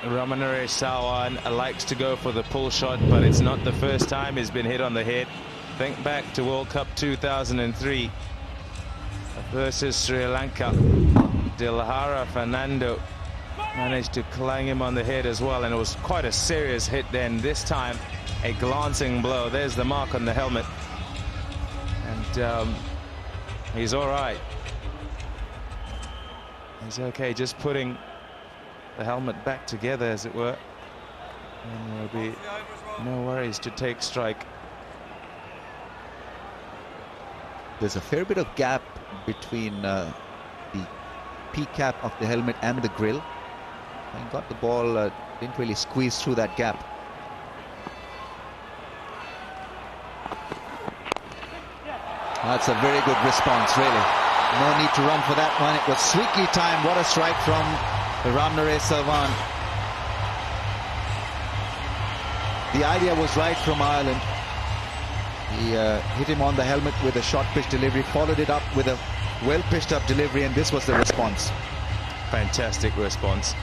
Ramanere Sawan likes to go for the pull shot, but it's not the first time he's been hit on the head. Think back to World Cup 2003 versus Sri Lanka. Dilhara Fernando managed to clang him on the head as well, and it was quite a serious hit then. This time a glancing blow. There's the mark on the helmet, and he's all right. He's okay, just putting the helmet back together, as it were, and there'll be no worries to take strike. There's a fair bit of gap between the P cap of the helmet and the grill. And got the ball, didn't really squeeze through that gap. That's a very good response, really. No need to run for that one. It was sweetly timed. What a strike from Ramanere Sawan. The idea was right from Ireland. He hit him on the helmet with a short pitch delivery, followed it up with a well pitched up delivery, and this was the response. Fantastic response.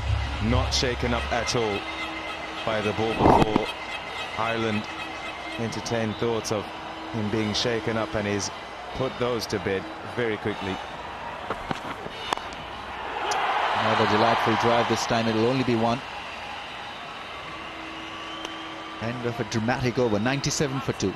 Not shaken up at all by the ball before Ireland entertained thoughts of him being shaken up, and he's put those to bed very quickly. Another delightful drive. This time it'll only be one. End of a dramatic over. 97 for 2.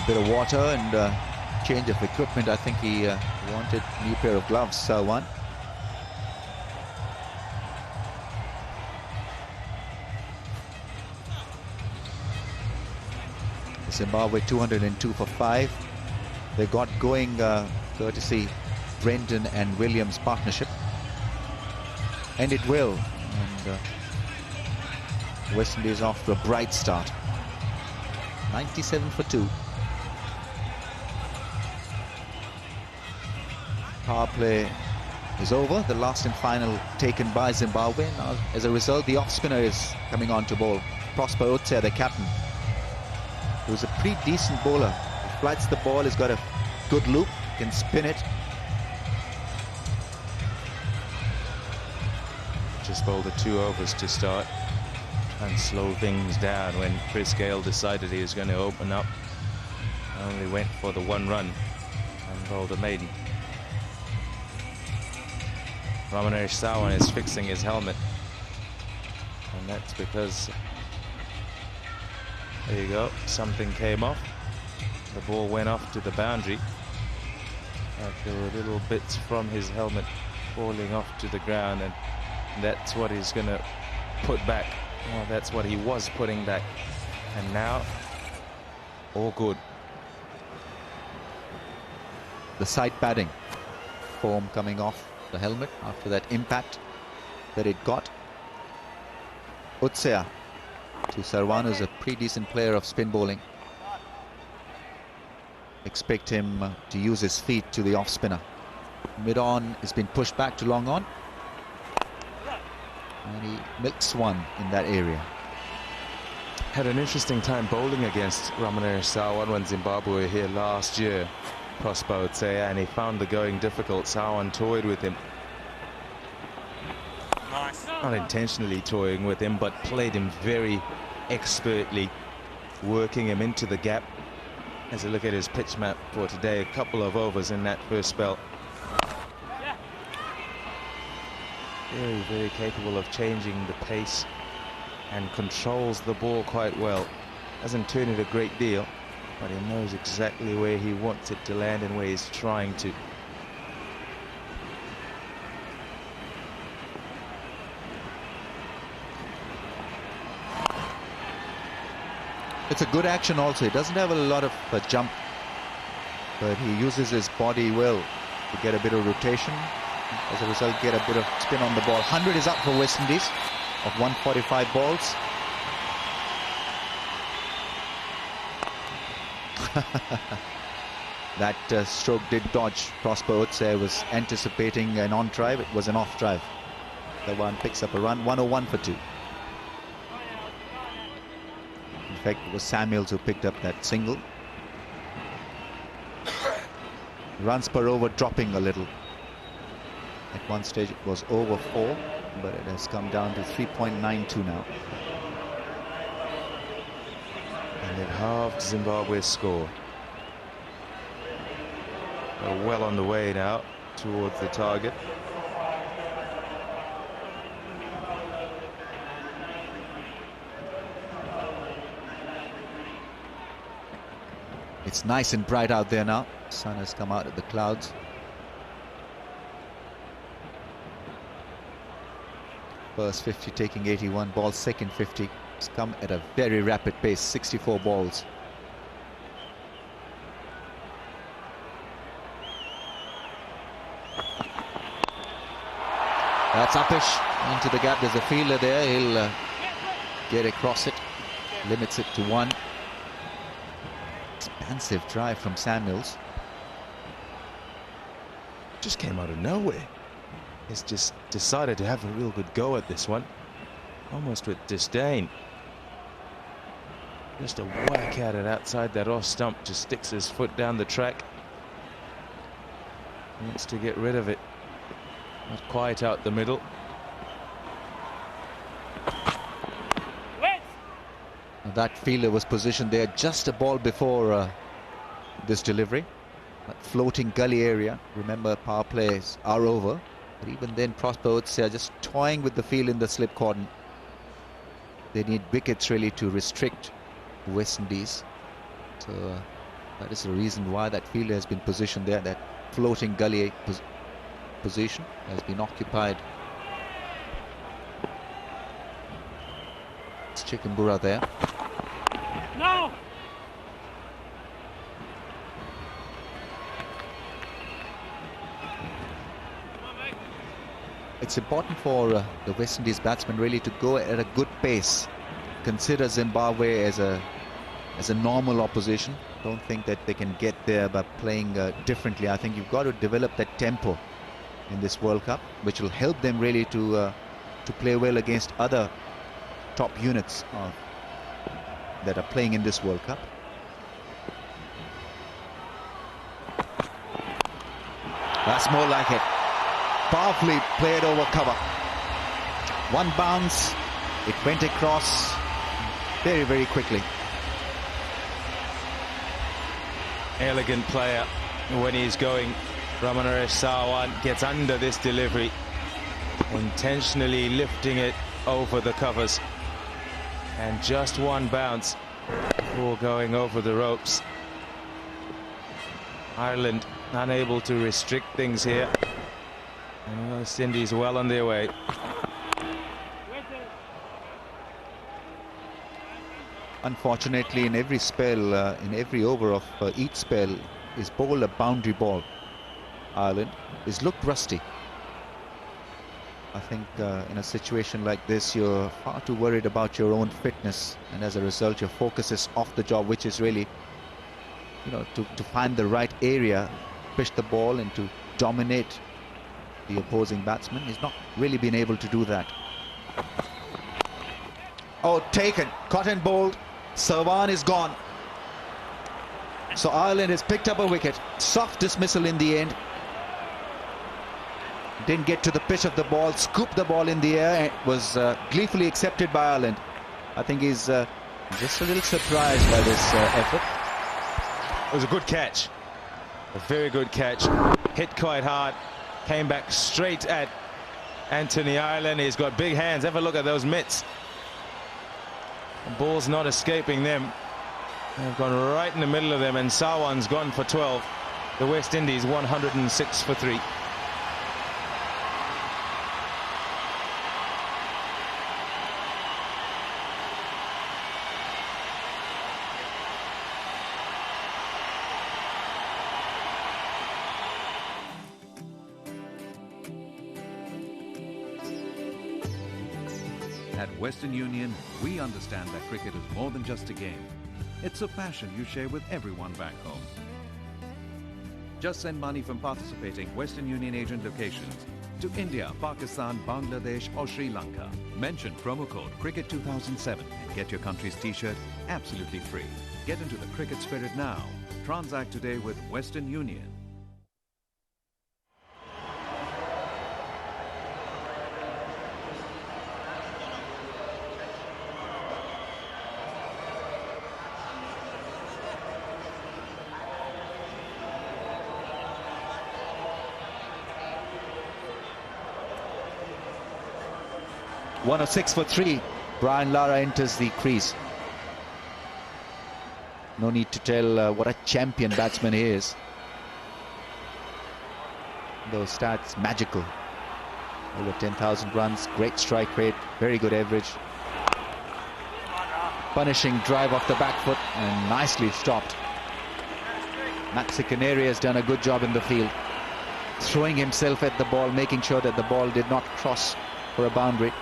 Bit of water and change of equipment. I think he wanted a new pair of gloves, Sawan. Zimbabwe 202 for 5. They got going courtesy Brendan and Williams' partnership, and it will. And West Indies off to a bright start. 97 for 2. Power play is over. The last and final taken by Zimbabwe. Now, as a result, the off spinner is coming on to bowl. Prosper Otsea, the captain, who's a pretty decent bowler. He flights the ball, he's got a good loop, can spin it. Just bowled the 2 overs to start and slow things down when Chris Gale decided he was going to open up. Only went for the 1 run and bowled a maiden. Ramanere Sawan is fixing his helmet, and that's because, there you go, something came off. The ball went off to the boundary. There were little bits from his helmet falling off to the ground, and that's what he's going to put back. Well, that's what he was putting back, and now all good. The side padding, foam coming off the helmet after that impact that it got. Otsea to Sarwan, is a pretty decent player of spin bowling. Expect him to use his feet to the off spinner. Mid on has been pushed back to long on, and he milks one in that area. Had an interesting time bowling against Ramanere Sawan when Zimbabwe were here last year, Prosper Otsea, and he found the going difficult. Sawan toyed with him. Nice. Not intentionally toying with him, but played him very expertly, working him into the gap. As a look at his pitch map for today, a couple of overs in that first spell. Very, very capable of changing the pace and controls the ball quite well. Doesn't turn it a great deal, but he knows exactly where he wants it to land and where he's trying to. It's a good action also. He doesn't have a lot of jump, but he uses his body well to get a bit of rotation. As a result, get a bit of spin on the ball. 100 is up for West Indies of 145 balls. That stroke did dodge. Prosper Utse was anticipating an on drive. It was an off drive. The one picks up a run, 101 for 2. In fact, it was Samuels who picked up that single. Runs per over dropping a little. At one stage it was over 4, but it has come down to 3.92 now. And they've halved Zimbabwe's score. They're well on the way now towards the target. It's nice and bright out there now. Sun has come out of the clouds. First 50 taking 81 balls, second 50 has come at a very rapid pace, 64 balls. That's uppish into the gap. There's a fielder there. He'll get across it, limits it to 1. Expansive drive from Samuels. Just came out of nowhere. He's just decided to have a real good go at this one, almost with disdain. Just a whack at it outside that off stump, just sticks his foot down the track. He wants to get rid of it. Not quite out the middle. That fielder was positioned there just a ball before this delivery. That floating gully area. Remember, power plays are over. But even then, Prosper Utse are just toying with the field in the slip cordon. They need wickets really to restrict West Indies. So that is the reason why that fielder has been positioned there. That floating gully position has been occupied. It's Chikumbura there. No! It's important for the West Indies batsmen really to go at a good pace. Consider Zimbabwe as a normal opposition. Don't think that they can get there by playing differently. I think you've got to develop that tempo in this World Cup, which will help them really to play well against other top units that are playing in this World Cup. That's more like it. Powerfully played over cover. One bounce, it went across very, very quickly. Elegant player when he's going. Ramanaresh Sawan gets under this delivery, intentionally lifting it over the covers. And just one bounce before going over the ropes. Ireland unable to restrict things here. And West Indies well on their way. Unfortunately, in every spell, in every over of each spell, is bowled a boundary ball. Ireland is looked rusty. I think in a situation like this, you're far too worried about your own fitness, and as a result, your focus is off the job, which is really, you know, to find the right area, pitch the ball, and to dominate the opposing batsman. He's not really been able to do that. Oh, taken, caught and bowled. Sawan is gone. So Ireland has picked up a wicket. Soft dismissal in the end. Didn't get to the pitch of the ball, scooped the ball in the air, and was gleefully accepted by Ireland. I think he's just a little surprised by this effort. It was a good catch. A very good catch. Hit quite hard. Came back straight at Anthony Ireland. He's got big hands. Have a look at those mitts. The ball's not escaping them. They've gone right in the middle of them, and Sawan's gone for 12. The West Indies 106 for 3. At Western Union, we understand that cricket is more than just a game. It's a passion you share with everyone back home. Just send money from participating Western Union agent locations to India, Pakistan, Bangladesh or Sri Lanka. Mention promo code Cricket2007 and get your country's t-shirt absolutely free. Get into the cricket spirit now. Transact today with Western Union. One of 6 for 3. Brian Lara enters the crease. No need to tell what a champion batsman he is. Those stats, magical. Over 10,000 runs, great strike rate, very good average. Punishing drive off the back foot and nicely stopped. Maxi Canary has done a good job in the field. Throwing himself at the ball, making sure that the ball did not cross for a boundary.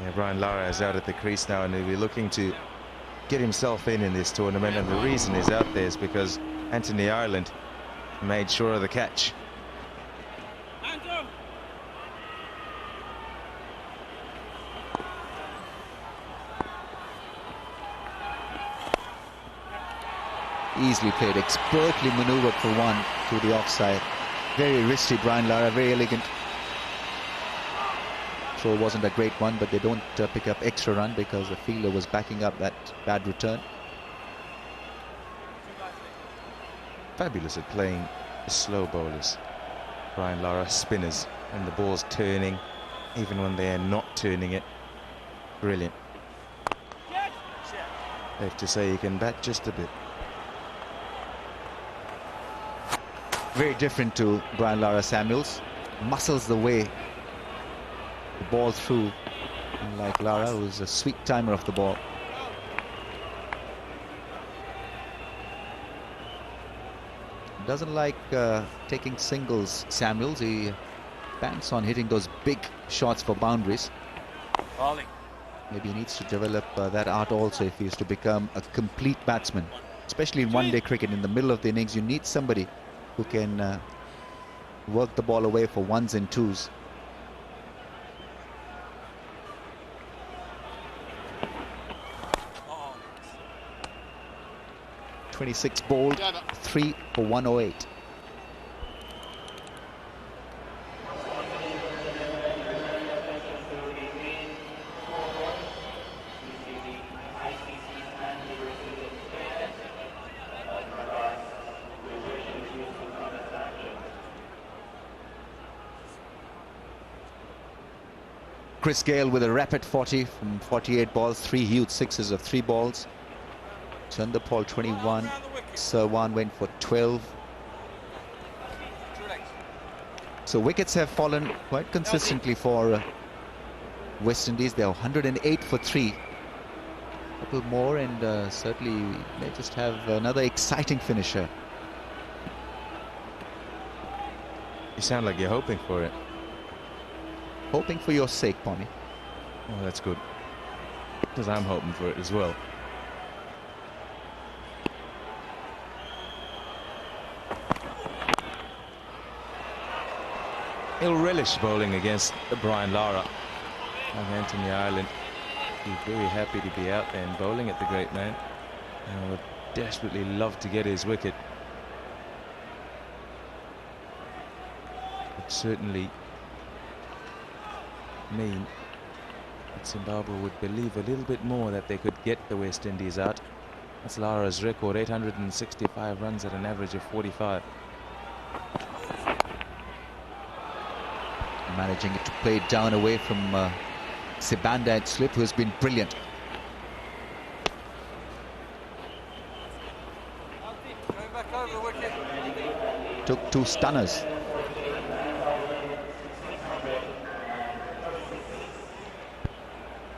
Yeah, Brian Lara is out at the crease now and he'll be looking to get himself in this tournament, and the reason he's out there is because Anthony Ireland made sure of the catch. Easily played, expertly maneuvered for one to the offside. Very wristy Brian Lara, very elegant. Throw wasn't a great one, but they don't pick up extra run because the fielder was backing up that bad return. Fabulous at playing the slow bowlers. Brian Lara, spinners, and the ball's turning, even when they are not turning it. Brilliant. I have to say, you can bat just a bit. Very different to Brian Lara Samuels. Muscles the way the ball through, unlike Lara, who's a sweet timer of the ball. Doesn't like taking singles, Samuels. He banks on hitting those big shots for boundaries. Maybe he needs to develop that art also if he is to become a complete batsman. Especially in one-day cricket, in the middle of the innings, you need somebody who can work the ball away for ones and twos. .26 bowled, 3 for 108. Chris Gale with a rapid 40 from 48 balls, 3 huge sixes of 3 balls. Chanderpaul 21, Sirwan went for 12. So wickets have fallen quite consistently for West Indies. They're 108 for 3. A couple more and certainly may just have another exciting finisher. You sound like you're hoping for it. Hoping for your sake, Ponny. Oh, that's good. Because I'm hoping for it as well. He'll relish bowling against Brian Lara. And Anthony Ireland, he's very happy to be out there and bowling at the great man. And would desperately love to get his wicket. Would certainly mean that Zimbabwe would believe a little bit more that they could get the West Indies out. That's Lara's record, 865 runs at an average of 45. Managing to play it down away from Sabina at slip, who has been brilliant. Took 2 stunners.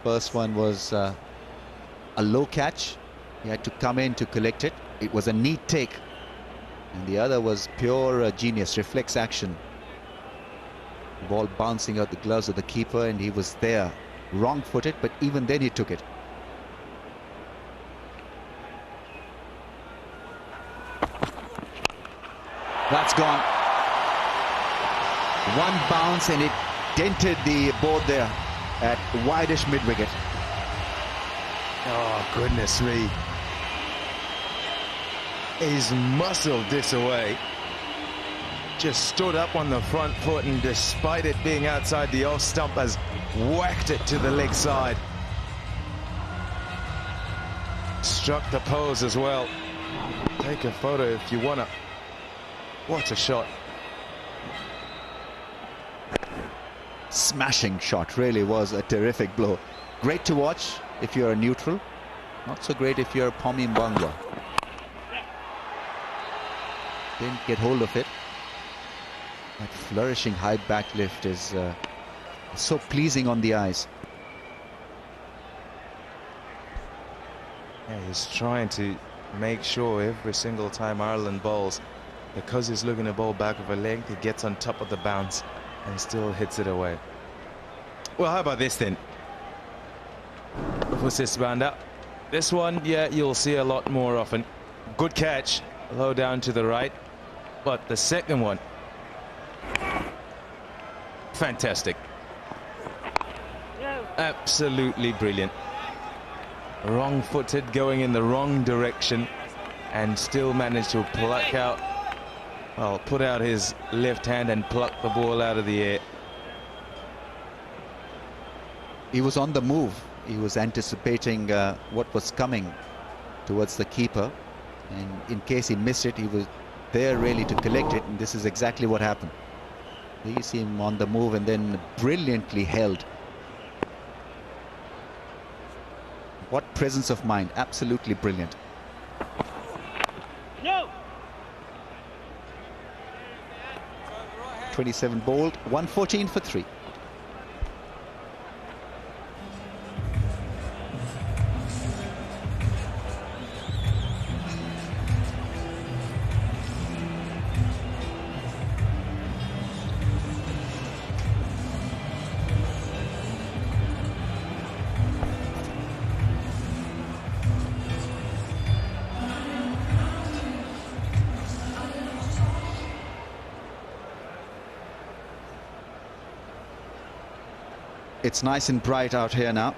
First one was a low catch. He had to come in to collect it. It was a neat take. And the other was pure genius, reflex action. The ball bouncing out the gloves of the keeper, and he was there, wrong-footed, but even then he took it. That's gone. One bounce and it dented the board there at wideish mid-wicket. Oh, goodness me. He's muscled this away. Just stood up on the front foot, and despite it being outside the off stump, has whacked it to the leg side. Struck the poles as well. Take a photo if you want to. What a shot. Smashing shot, really was a terrific blow. Great to watch if you're a neutral. Not so great if you're a Pommy Mbangwa. Didn't get hold of it. That flourishing high back lift is so pleasing on the eyes. Yeah, he's trying to make sure every single time Ireland bowls, because he's looking to bowl back of a leg, he gets on top of the bounce and still hits it away. Well, how about this then? Banda. This one, yeah, you'll see a lot more often. Good catch, low down to the right. But the second one, fantastic. Absolutely brilliant. Wrong-footed, going in the wrong direction, and still managed to pluck out, well, put out his left hand and pluck the ball out of the air. He was on the move. He was anticipating what was coming towards the keeper, and in case he missed it, he was there really to collect it, and this is exactly what happened. You see him on the move and then brilliantly held. What presence of mind, absolutely brilliant. No. 27 bowled, 114 for 3. It's nice and bright out here now.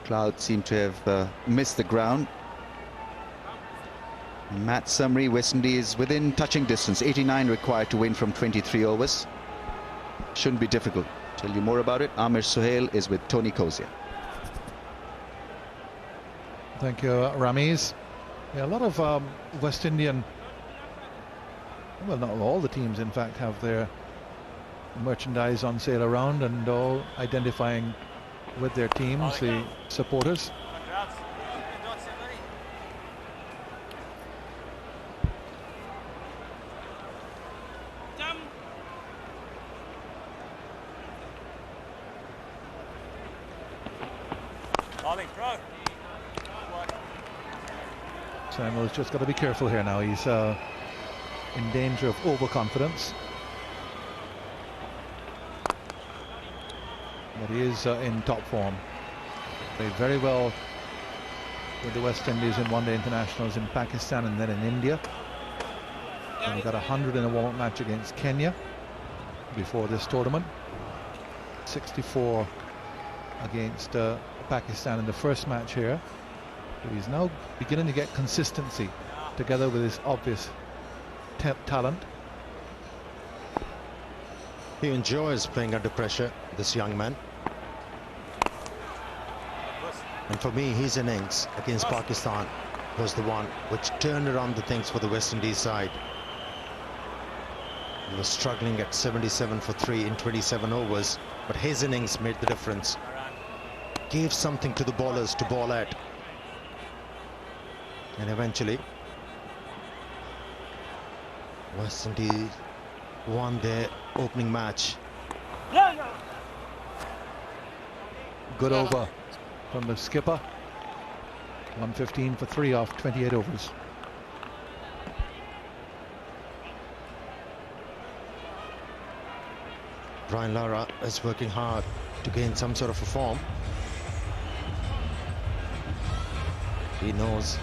Clouds seem to have missed the ground. Matt Summery, West Indies within touching distance. 89 required to win from 23 overs. Shouldn't be difficult. Tell you more about it. Amir Suhail is with Tony Kozia. Thank you, Ramiz. Yeah, a lot of West Indian, well, not all the teams in fact, have their merchandise on sale around, and all identifying with their teams, the supporters. Samuel's just got to be careful here now. He's in danger of overconfidence. But he is in top form. Played very well with the West Indies in one-day internationals in Pakistan and then in India. And he got 100 in a warm-up match against Kenya before this tournament. 64 against Pakistan in the first match here. So he's now beginning to get consistency together with his obvious talent. He enjoys playing under pressure, this young man. And for me, his innings against Pakistan was the one which turned around the things for the West Indies side. He was struggling at 77 for 3 in 27 overs, but his innings made the difference. Gave something to the bowlers to bowl at. And eventually, West Indies won their opening match. Good over from the skipper. 115 for 3 off 28 overs. Brian Lara is working hard to gain some sort of a form. He knows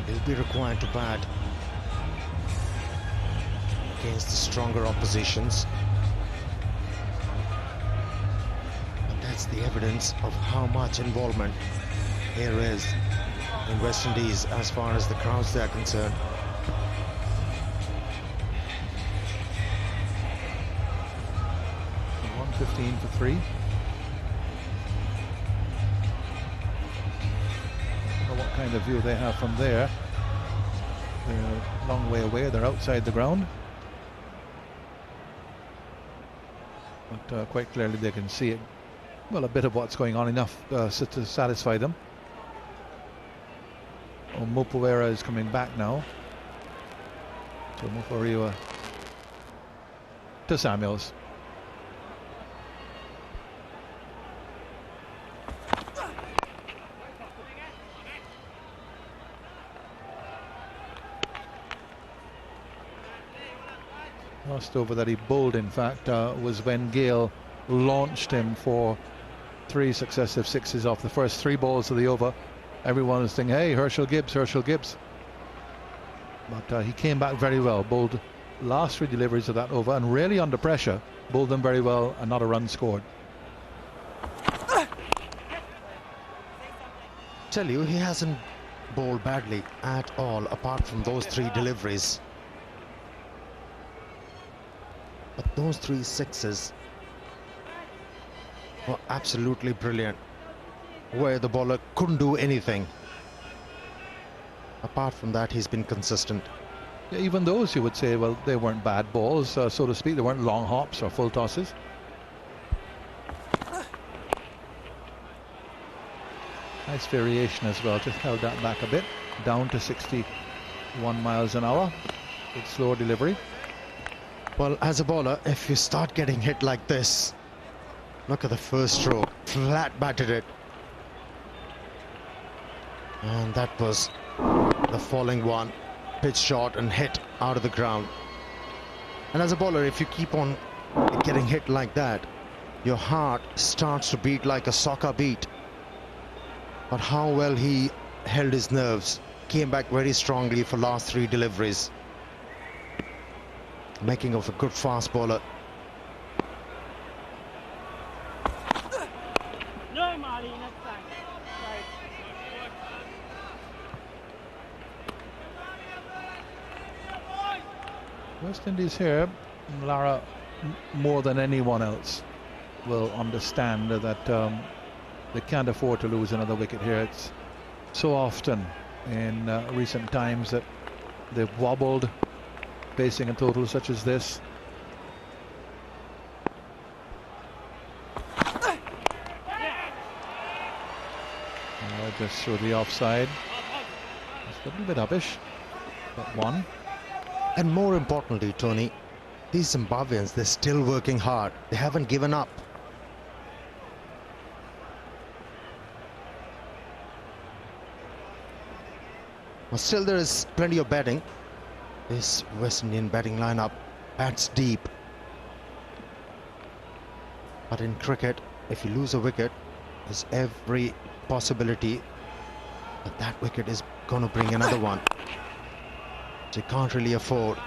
he'll be required to bat against the stronger oppositions. And that's the evidence of how much involvement there is in West Indies as far as the crowds they are concerned. So 115 for 3. What kind of view they have from there. They're a long way away, they're outside the ground, but quite clearly they can see it, well, a bit of what's going on, enough to satisfy them. Mupawera is coming back now, so Mupawera to Samuels. Last over that he bowled, in fact, was when Gale launched him for 3 successive sixes off the first 3 balls of the over. Everyone was thinking, hey, Herschel Gibbs, Herschel Gibbs. But he came back very well, bowled last 3 deliveries of that over, and really under pressure, bowled them very well, and not a run scored. Tell you, he hasn't bowled badly at all, apart from those 3 deliveries. But those 3 sixes were absolutely brilliant, where the bowler couldn't do anything. Apart from that, he's been consistent. Yeah, even those, you would say, well, they weren't bad balls, so to speak. They weren't long hops or full tosses. Nice variation as well, just held that back a bit, down to 61 miles an hour with slower delivery. Well, as a bowler, if you start getting hit like this, look at the first stroke, flat batted it. And that was the falling one, pitch short and hit out of the ground. And as a bowler, if you keep on getting hit like that, your heart starts to beat like a soccer beat. But how well he held his nerves, came back very strongly for last 3 deliveries. Making of a good fast bowler. No, Marty, next time. Right. West Indies here, Lara, more than anyone else, will understand that they can't afford to lose another wicket here. It's so often in recent times that they've wobbled, facing a total such as this. Just through the offside. It's a little bit uppish, but 1. And more importantly, Tony, these Zimbabweans, they're still working hard. They haven't given up. But still there is plenty of batting. This West Indian batting lineup bats deep. But in cricket, if you lose a wicket, there's every possibility that that wicket is going to bring another one. So you can't really afford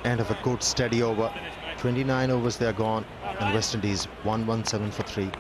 end of a good steady over. 29 overs they're gone, and West Indies 117 for 3.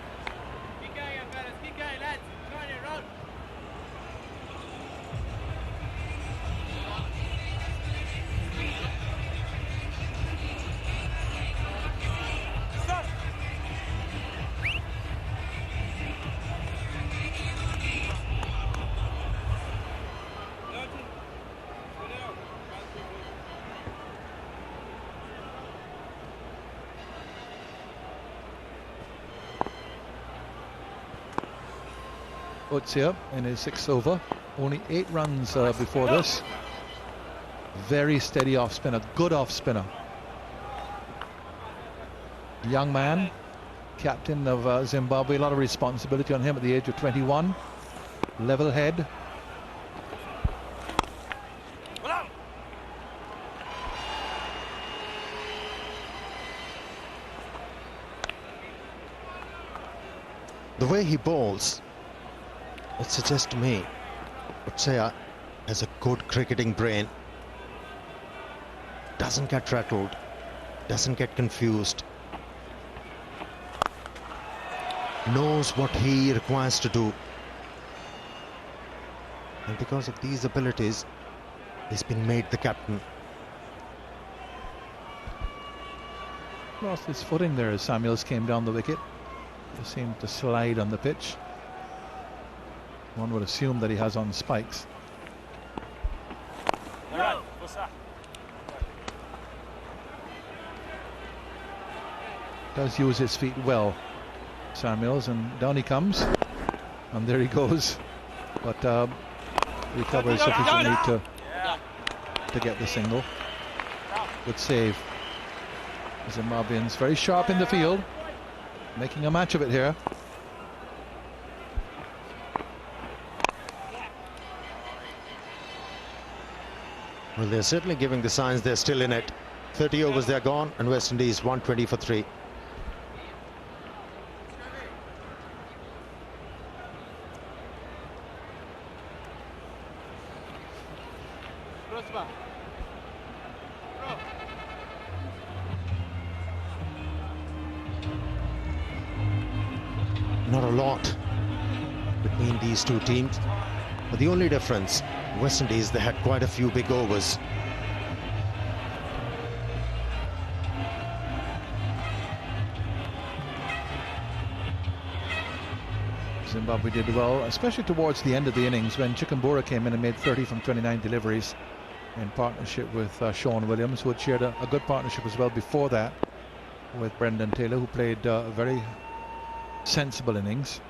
Here in his 6th over, only 8 runs before this. Very steady off spinner, good off spinner. Young man, captain of Zimbabwe, a lot of responsibility on him at the age of 21. Level head. The way he bowls, it suggests to me, Utsaya has a good cricketing brain. Doesn't get rattled, doesn't get confused. Knows what he requires to do. And because of these abilities, he's been made the captain. Lost his footing there as Samuels came down the wicket. He seemed to slide on the pitch. One would assume that he has on spikes. Does use his feet well, Samuels, and down he comes, and there he goes, but recovers sufficiently to get the single. Good save. Zimbabweans very sharp in the field, making a match of it here. Well, they're certainly giving the signs they're still in it. 30 overs, they're gone, and West Indies 120 for 3. Not a lot between these two teams, but the only difference, West Indies, they had quite a few big overs. Zimbabwe did well, especially towards the end of the innings when Chikumbura came in and made 30 from 29 deliveries in partnership with Sean Williams, who had shared a good partnership as well before that with Brendan Taylor, who played a very sensible innings.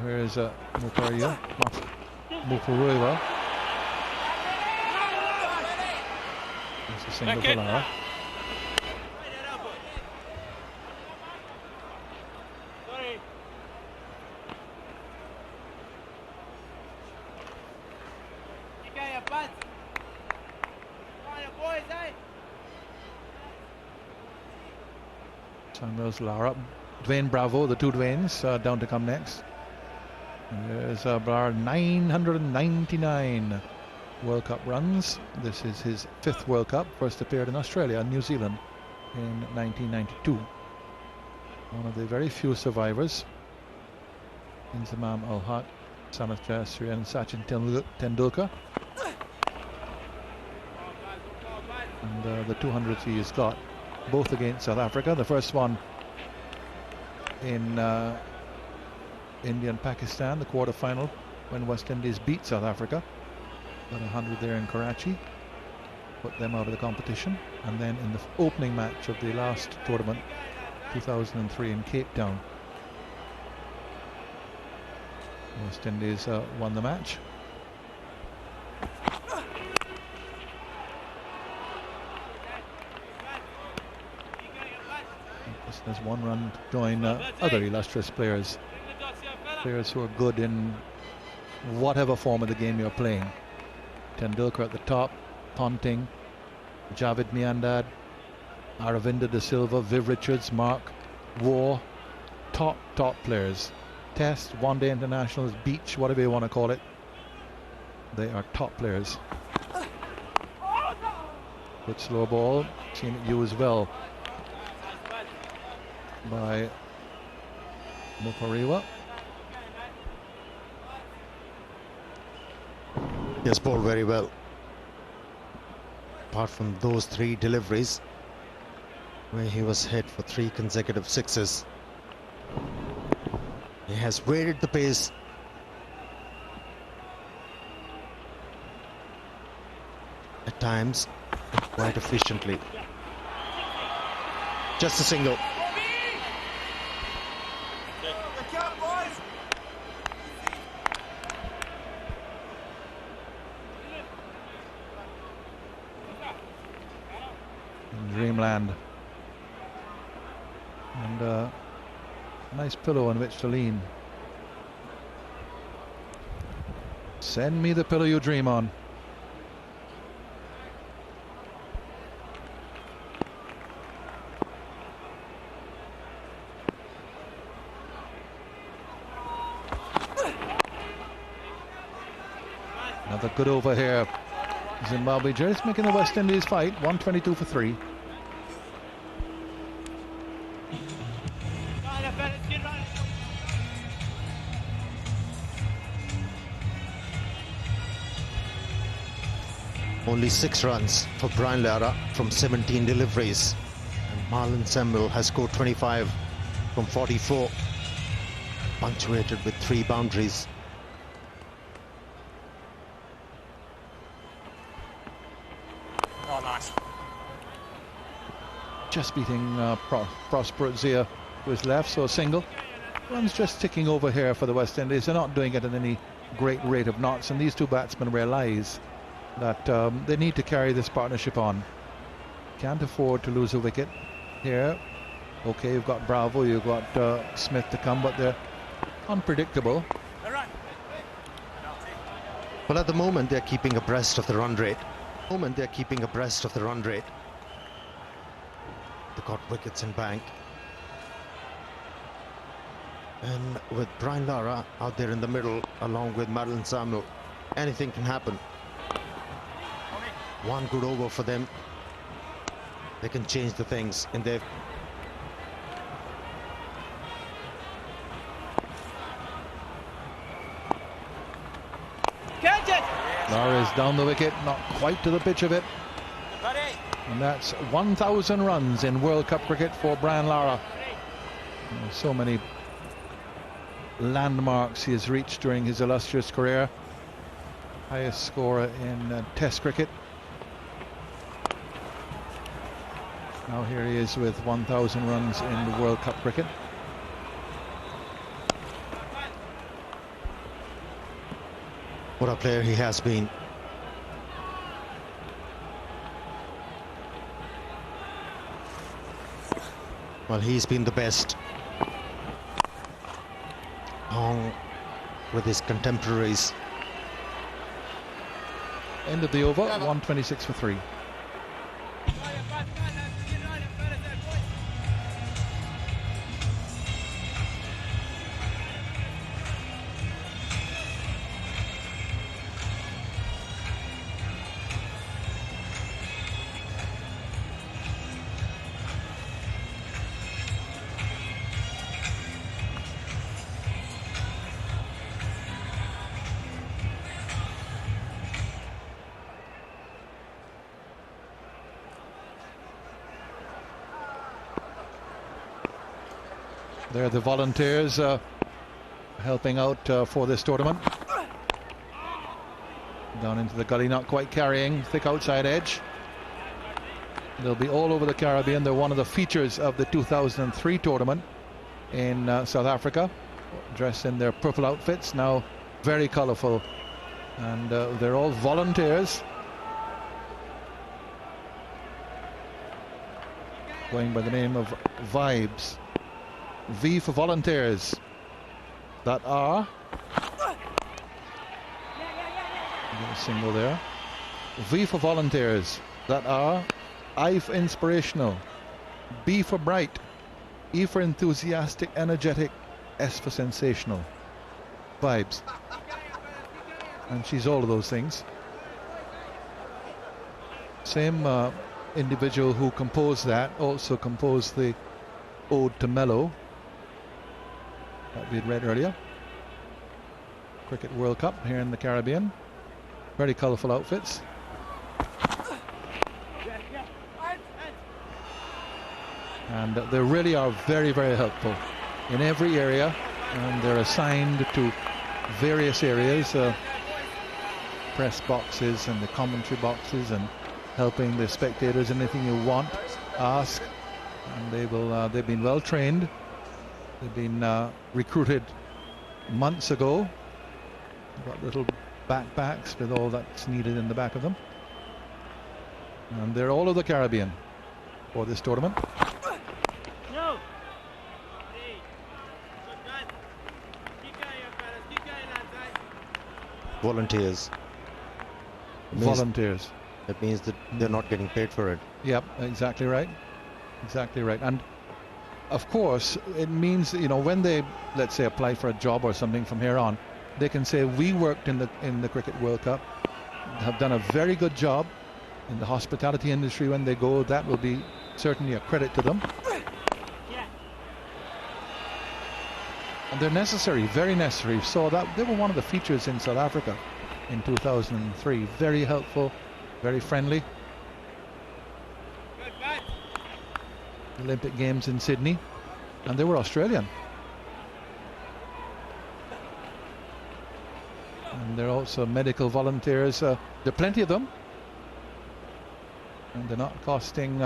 Here's Muparuwa. There's a single for Lara. Samuels, Lara, Dwayne Bravo, the two Dwaynes down to come next. And there's Lara, 999 World Cup runs. This is his 5th World Cup. First appeared in Australia and New Zealand in 1992. One of the very few survivors. Inzamam Ul-Haq, Sanath Jayasuriya and Sachin Tendulkar. And the 200s he has got, both against South Africa. The first one in India and Pakistan, the quarter-final, when West Indies beat South Africa. Got 100 there in Karachi, put them out of the competition. And then in the opening match of the last tournament, 2003 in Cape Town, West Indies won the match. There's one run to join other illustrious players who are good in whatever form of the game you're playing. Tendulkar at the top, Ponting, Javed Miandad, Aravinda De Silva, Viv Richards, Mark Waugh, top players. Test, one-day internationals, beach, whatever you want to call it, they are top players. Good slow ball, seen it used well by Muparuwa. Yes, bowled very well. Apart from those 3 deliveries where he was hit for 3 consecutive sixes, he has varied the pace. At times, quite efficiently. Just a single. Dreamland, and a nice pillow on which to lean. Send me the pillow you dream on. Another good over here. Zimbabwe just making the West Indies fight. 122 for 3. Only 6 runs for Brian Lara from 17 deliveries. And Marlon Samuel has scored 25 from 44. Punctuated with 3 boundaries. Oh, nice. Just beating Prosper Zia to his left, so a single. Runs just ticking over here for the West Indies. They're not doing it at any great rate of knots, and these two batsmen realise that they need to carry this partnership on. Can't afford to lose a wicket here. Okay, you've got Bravo, you've got Smith to come, but they're unpredictable. Well, at the moment they're keeping abreast of the run rate. They've got wickets in bank. And with Brian Lara out there in the middle, along with Marlon Samuel, anything can happen. One good over for them. They can change the things in their... Lara is down the wicket, not quite to the pitch of it. And that's 1,000 runs in World Cup cricket for Brian Lara. So many landmarks he has reached during his illustrious career. Highest scorer in Test cricket. Now here he is with 1,000 runs in the World Cup cricket. What a player he has been. Well, he's been the best, along with his contemporaries. End of the over, 126 for 3. They're the volunteers helping out for this tournament. Down into the gully, not quite carrying, thick outside edge. They'll be all over the Caribbean. They're one of the features of the 2003 tournament in South Africa. Dressed in their purple outfits, now very colourful. And they're all volunteers. Going by the name of Vibes. V for volunteers that are, a single there. V for volunteers that are, I for inspirational, B for bright, E for enthusiastic, energetic, S for sensational. Vibes. And she's all of those things. Same individual who composed that also composed the Ode to Mellow that we had read earlier. Cricket World Cup here in the Caribbean. Very colourful outfits. And they really are very, very helpful in every area. And they're assigned to various areas, press boxes and the commentary boxes, and helping the spectators. Anything you want, ask. And they will. They've been well trained. They've been recruited months ago. They've got little backpacks with all that's needed in the back of them. And they're all over the Caribbean for this tournament. No. Volunteers. Volunteers. That means that they're not getting paid for it. Yep, exactly right. Exactly right. And of course it means, you know, when they, let's say, apply for a job or something from here on, they can say we worked in the Cricket World Cup, have done a very good job in the hospitality industry when they go. That will be certainly a credit to them. And they're necessary, very necessary. So that they were one of the features in South Africa in 2003. Very helpful, very friendly. Olympic Games in Sydney, and they were Australian. And they're also medical volunteers. There are plenty of them, and they're not costing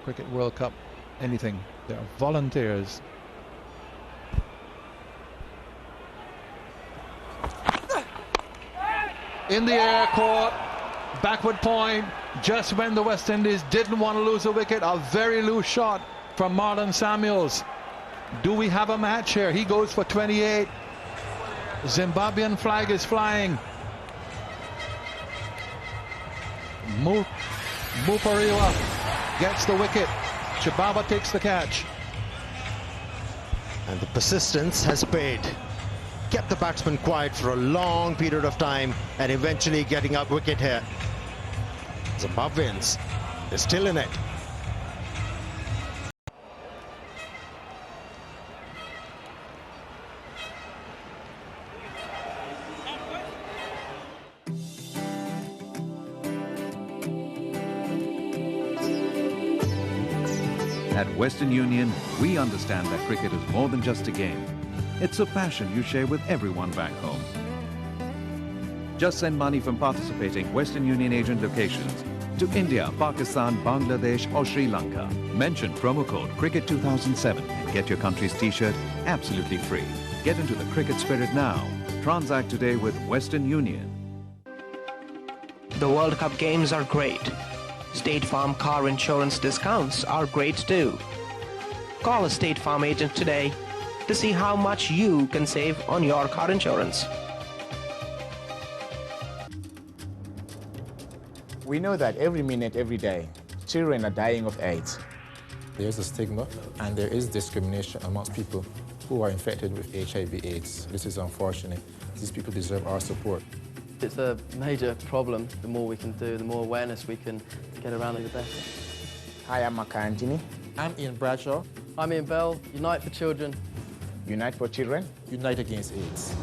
Cricket World Cup anything. They're volunteers. In the air, caught, backward point, just when the West Indies didn't want to lose a wicket. A very loose shot from Marlon Samuels. Do we have a match here? He goes for 28. Zimbabwean flag is flying. Mupariwa gets the wicket. Chibaba takes the catch. And the persistence has paid. Kept the batsman quiet for a long period of time and eventually getting out wicket here. Zimbabweans is still in it. At Western Union, we understand that cricket is more than just a game. It's a passion you share with everyone back home. Just send money from participating Western Union agent locations to India, Pakistan, Bangladesh or Sri Lanka. Mention promo code Cricket2007 and get your country's t-shirt absolutely free. Get into the cricket spirit now. Transact today with Western Union. The World Cup games are great. State Farm car insurance discounts are great too. Call a State Farm agent today to see how much you can save on your car insurance. We know that every minute, every day, children are dying of AIDS. There's a stigma and there is discrimination amongst people who are infected with HIV/AIDS. This is unfortunate. These people deserve our support. It's a major problem. The more we can do, the more awareness we can get around it, the better. Hi, I'm Makantini. I'm Ian Bradshaw. I'm Ian Bell. Unite for Children. Unite for Children. Unite against AIDS.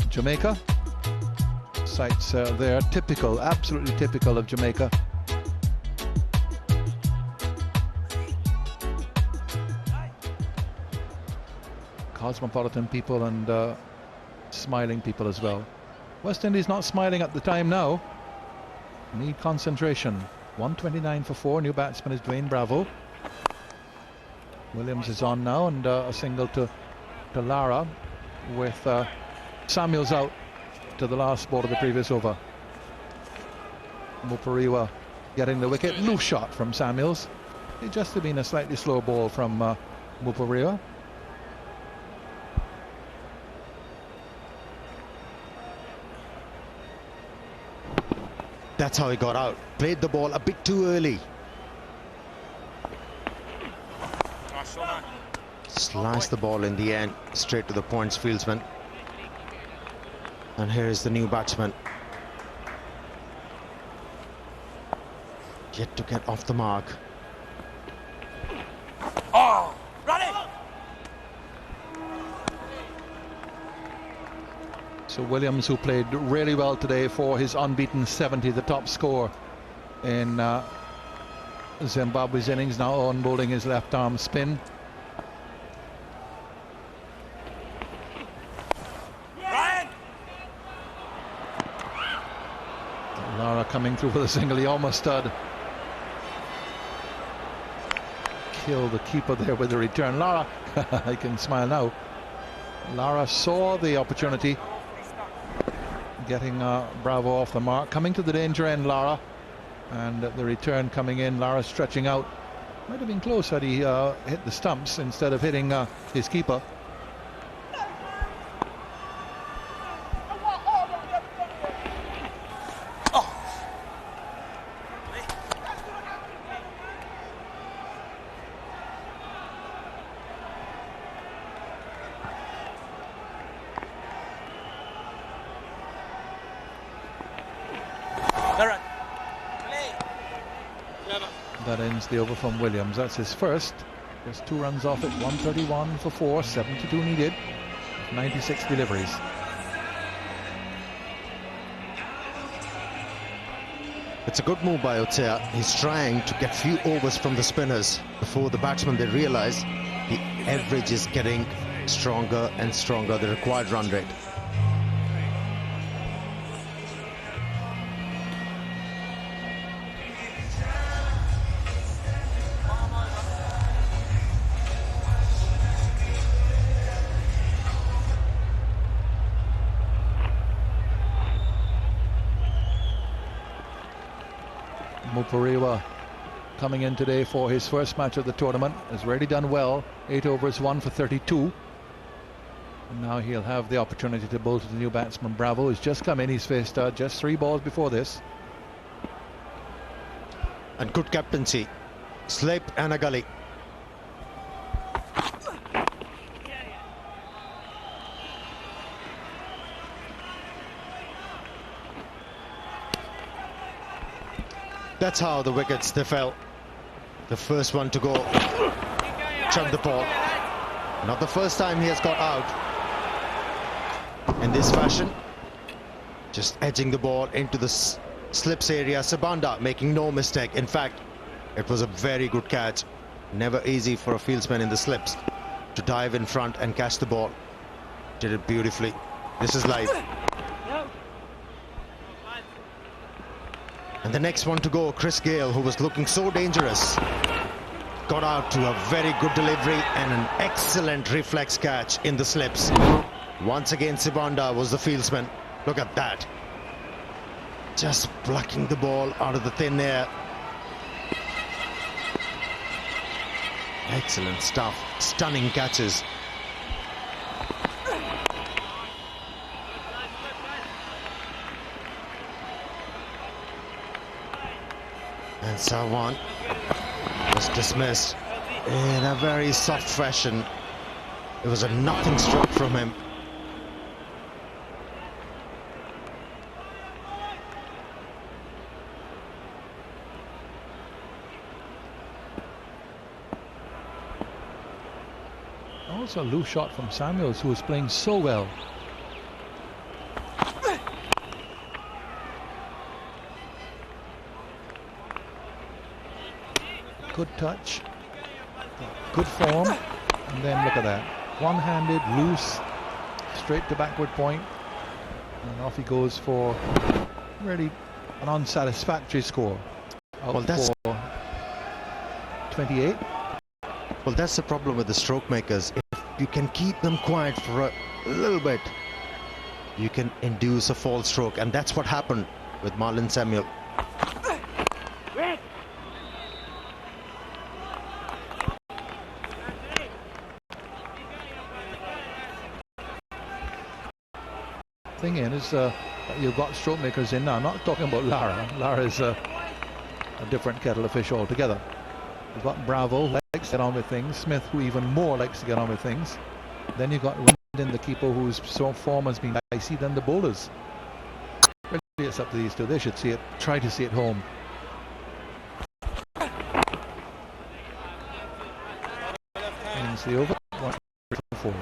Jamaica. Sights there, typical, absolutely typical of Jamaica. Cosmopolitan people and smiling people as well. West Indies not smiling at the time now. Need concentration. 129 for 4. New batsman is Dwayne Bravo. Williams is on now, and a single to Lara with Samuels out to the last ball of the previous over. Mupariwa getting the wicket. Loose shot from Samuels. It just have been a slightly slow ball from Mupariwa. That's how he got out. Played the ball a bit too early. Sliced the ball in the end, straight to the points fieldsman. And here is the new batsman. Yet to get off the mark. Oh, run it! So Williams, who played really well today for his unbeaten 70, the top score in Zimbabwe's innings, now on bowling his left arm spin. Lara coming through for the single. He almost stud. Killed the keeper there with the return. Lara, I can smile now. Lara saw the opportunity, getting Bravo off the mark, coming to the danger end, Lara, and the return coming in. Lara stretching out. Might have been close had he hit the stumps instead of hitting his keeper. That ends the over from Williams. That's his first. Just 2 runs off it. 131 for 4. 72 needed. 96 deliveries. It's a good move by Otea. He's trying to get few overs from the spinners before the batsmen they realize the average is getting stronger and stronger, the required run rate. Mupariwa coming in today for his first match of the tournament. Has already done well. 8 overs, 1 for 32. And now he'll have the opportunity to bowl to the new batsman Bravo, who's just come in. He's faced just 3 balls before this. And good captaincy. Slip and a gully. That's how the wickets they fell. The first one to go chucked the ball. Not the first time he has got out in this fashion. Just edging the ball into the slips area. Sabanda making no mistake. In fact, it was a very good catch. Never easy for a fieldsman in the slips to dive in front and catch the ball. Did it beautifully. This is live. And the next one to go, Chris Gale, who was looking so dangerous, got out to a very good delivery and an excellent reflex catch in the slips. Once again, Sibanda was the fieldsman. Look at that. Just plucking the ball out of the thin air. Excellent stuff. Stunning catches. And Sawan was dismissed in a very soft fashion. It was a nothing stroke from him. Also a loose shot from Samuels, who was playing so well. Good touch, good form, and then look at that. One-handed, loose, straight to backward point, and off he goes for really an unsatisfactory score. Well, that's 28. Well, that's the problem with the stroke makers. If you can keep them quiet for a little bit, you can induce a false stroke, and that's what happened with Marlon Samuel. Thing is, you've got stroke makers in now. I'm not talking about Lara. Lara is a different kettle of fish altogether. You've got Bravo, who likes to get on with things. Smith, who even more likes to get on with things. Then you've got Rendon, the keeper, whose form has been dicey than the bowlers. Really, it's up to these two. They should see it. Try to see it home. And the over. 1-4.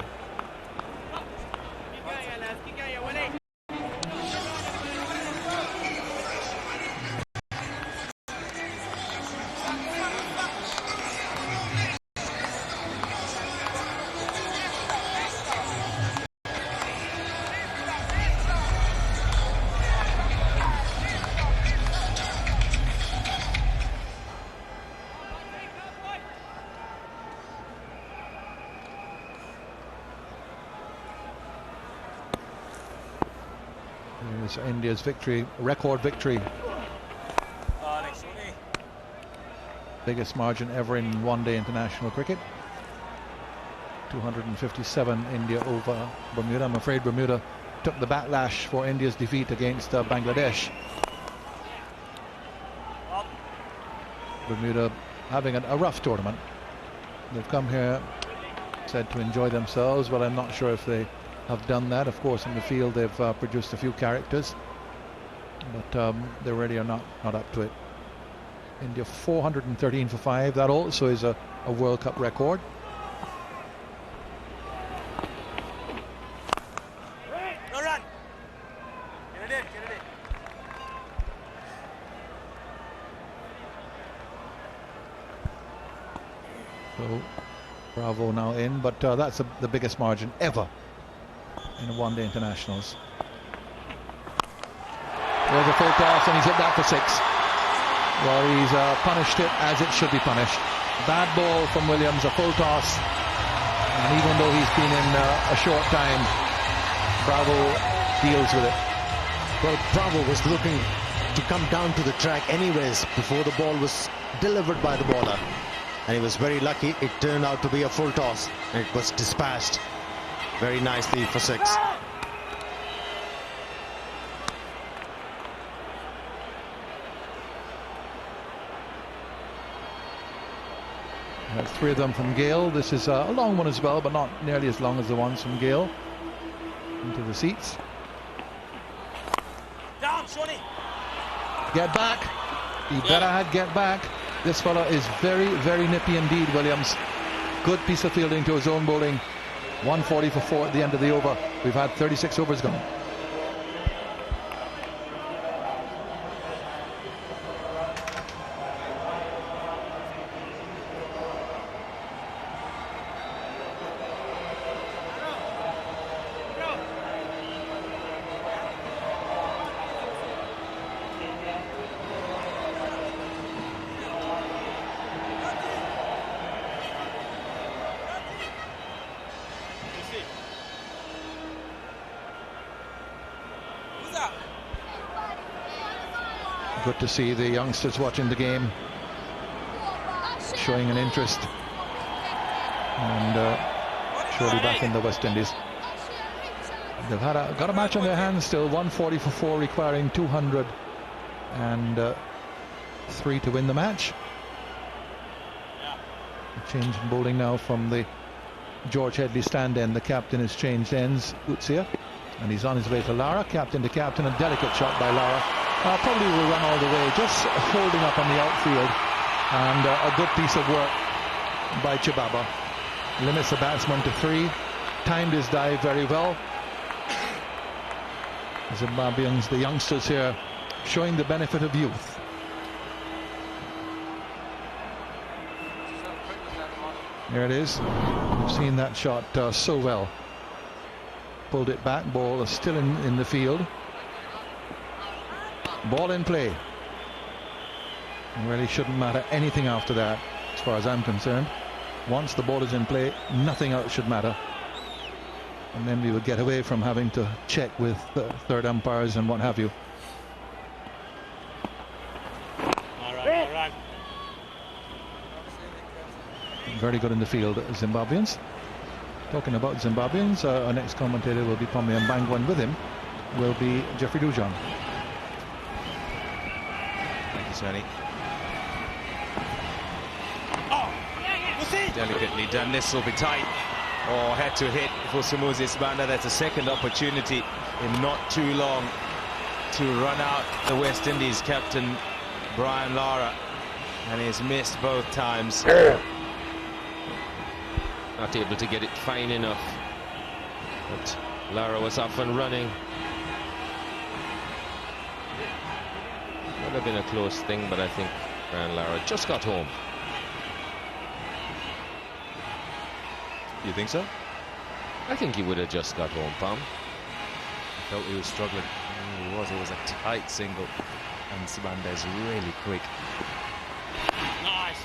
India's victory, record victory. Biggest margin ever in one-day international cricket. 257 India over Bermuda. I'm afraid Bermuda took the backlash for India's defeat against Bangladesh. Bermuda having a rough tournament. They've come here, said to enjoy themselves. Well, I'm not sure if they have done that. Of course, in the field they've produced a few characters, but they really are not up to it. India 413 for 5. That also is a World Cup record. No run. Get it in, get it in. So Bravo now in, but that's the biggest margin ever in a one-day internationals. There's a full toss, and he's hit that for 6. Well, he's punished it as it should be punished. Bad ball from Williams, a full toss, and even though he's been in a short time, Bravo deals with it. Well, Bravo was looking to come down to the track anyways before the ball was delivered by the bowler, and he was very lucky. It turned out to be a full toss, and it was dispatched very nicely for 6. That's 3 of them from Gale. This is a long one as well, but not nearly as long as the ones from Gale. Into the seats. Down, Shawnee. Get back. He better had get back. This fella is very, very nippy indeed, Williams. Good piece of fielding to his own bowling. 140 for 4 at the end of the over. We've had 36 overs gone. Good to see the youngsters watching the game, showing an interest, and surely back in the West Indies. They've got a match on their hands still. 140 for 4, requiring 203 to win the match. A change in bowling now from the George Headley stand end. The captain has changed ends, Utsia, and he's on his way to Lara. Captain to captain, a delicate shot by Lara. Probably will run all the way, just holding up on the outfield, and a good piece of work by Chibaba. Limits the batsman to 3, timed his dive very well. Zimbabweans, the youngsters here, showing the benefit of youth. There it is. We've seen that shot so well. Pulled it back, ball is still in the field. Ball in play. Really shouldn't matter anything after that, as far as I'm concerned. Once the ball is in play, nothing else should matter. And then we would get away from having to check with third umpires and what have you. All right. Very good in the field, Zimbabweans. Talking about Zimbabweans, our next commentator will be Pommy Mbangwa, and with him will be Jeffrey Dujan. Sonny. Delicately done. This will be tight. Oh, had to hit for Sumuzi Sabina. That's a second opportunity in not too long to run out the West Indies captain Brian Lara, and he's missed both times. Not able to get it fine enough, but Lara was off and running. Would have been a close thing, but I think Brian Lara just got home. You think so? I think he would have just got home, Pam. I felt he was struggling. It was a tight single, and Sabina is really quick. Nice.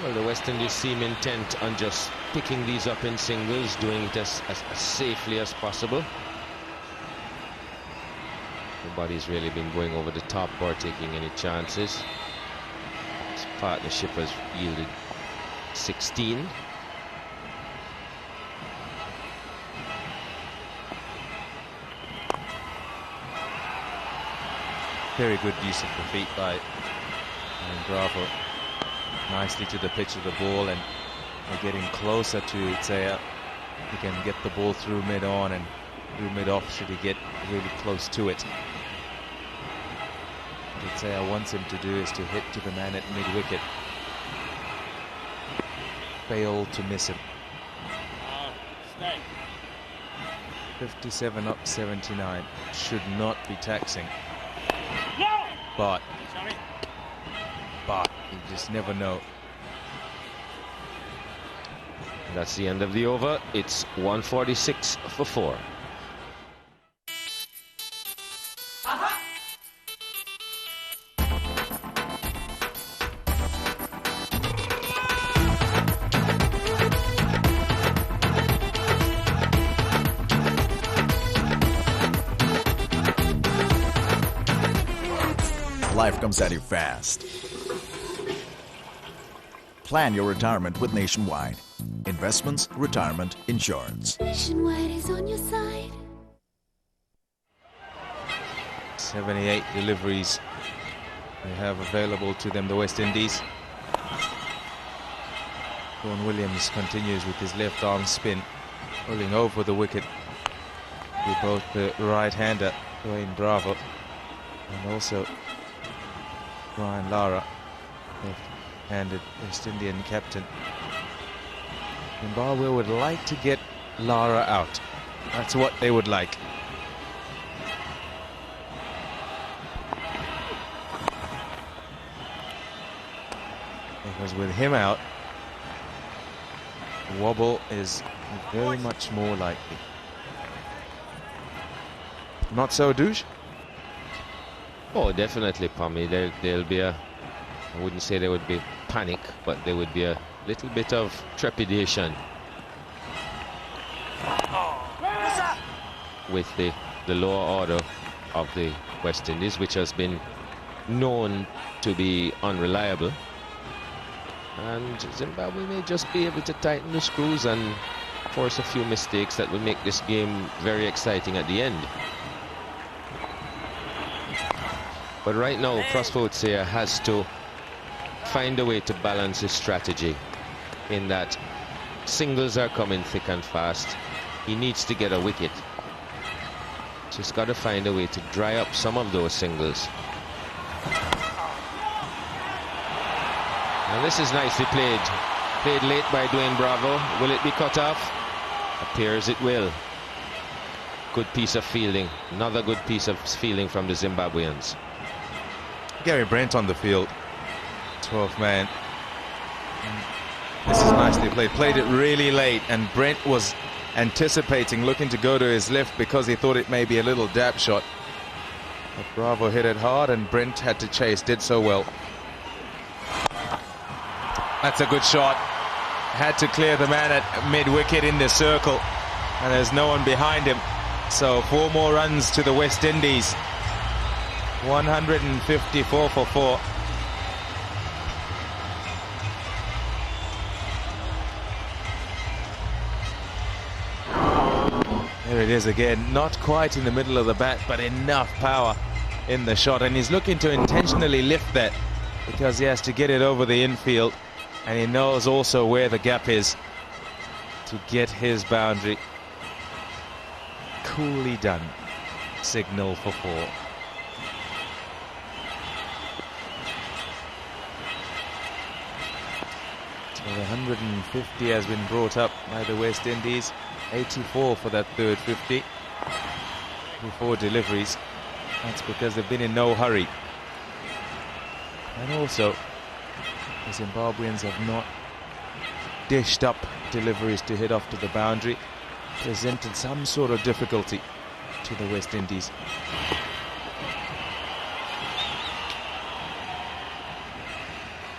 Well, the West Indies seem intent on just picking these up in singles, doing it as safely as possible. Nobody's really been going over the top or taking any chances. This partnership has yielded 16. Very good use of the feet by Bravo. Nicely to the pitch of the ball, and they're getting closer to Itzea. He can get the ball through mid-on and through mid-off should he get really close to it. would say I want him to do is to hit to the man at mid-wicket. Fail to miss him. 57 up 79. Should not be taxing. But you just never know. That's the end of the over. It's 146 for 4. Life comes at you fast. Plan your retirement with Nationwide. Investments, retirement, insurance. Nationwide is on your side. 78 deliveries they have available to them, the West Indies. Vaughan Williams continues with his left arm spin, pulling over the wicket with both the right-hander, Dwayne Bravo, and also Brian Lara, left-handed West Indian captain. Zimbabwe would like to get Lara out. That's what they would like. Because with him out, wobble is very much more likely. Not so, Douche? Oh, definitely, Pommy. There'll be a, I wouldn't say there would be panic, but there would be a little bit of trepidation with the lower order of the West Indies, which has been known to be unreliable. And Zimbabwe may just be able to tighten the screws and force a few mistakes that will make this game very exciting at the end. But right now, Frostfortseer has to find a way to balance his strategy, in that singles are coming thick and fast. He needs to get a wicket. Just got to find a way to dry up some of those singles. And this is nicely played. Played late by Dwayne Bravo. Will it be cut off? Appears it will. Good piece of fielding. Another good piece of fielding from the Zimbabweans. Gary Brent on the field, 12th man. This is nicely played. Played it really late, and Brent was anticipating, looking to go to his left because he thought it may be a little dap shot. But Bravo hit it hard, and Brent had to chase. Did so well. That's a good shot. Had to clear the man at mid-wicket in the circle, and there's no one behind him. So 4 more runs to the West Indies. 154 for 4. There it is again. Not quite in the middle of the bat, but enough power in the shot. And he's looking to intentionally lift that because he has to get it over the infield. And he knows also where the gap is to get his boundary. Coolly done. Signal for 4. So the 150 has been brought up by the West Indies. 84 for that third 50. 4 deliveries. That's because they've been in no hurry. And also, the Zimbabweans have not dished up deliveries to hit off to the boundary. Presented some sort of difficulty to the West Indies.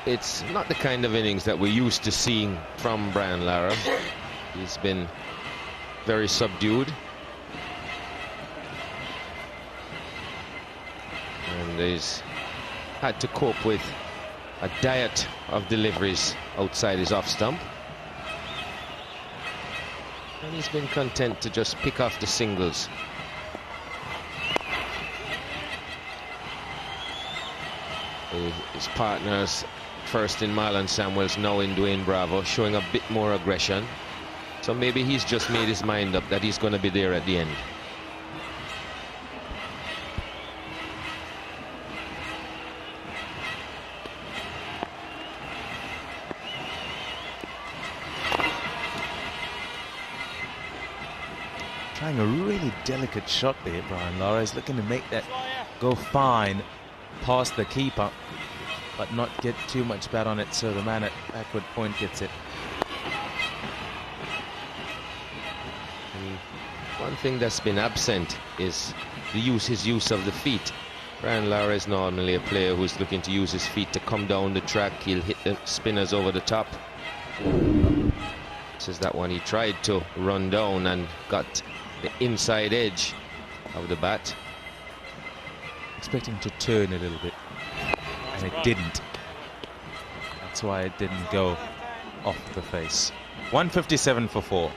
It's not the kind of innings that we're used to seeing from Brian Lara. He's been very subdued. And he's had to cope with a diet of deliveries outside his off stump. And he's been content to just pick off the singles. His partners, first in Marlon Samuels, now in Dwayne Bravo, showing a bit more aggression. So maybe he's just made his mind up that he's going to be there at the end. Trying a really delicate shot there, Brian Lara is looking to make that go fine past the keeper, but not get too much bat on it, so the man at backward point gets it. One thing that's been absent is his use of the feet. Brian Lara is normally a player who's looking to use his feet to come down the track. He'll hit the spinners over the top. This is that one he tried to run down and got the inside edge of the bat. Expecting to turn a little bit, and it didn't. That's why it didn't go off the face. 157 for 4.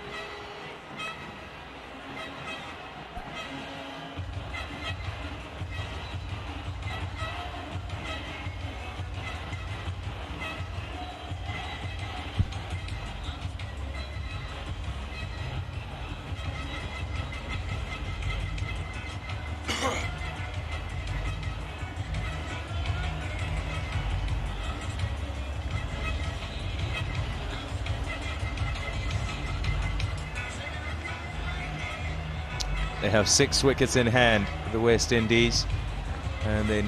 They have 6 wickets in hand for the West Indies, and they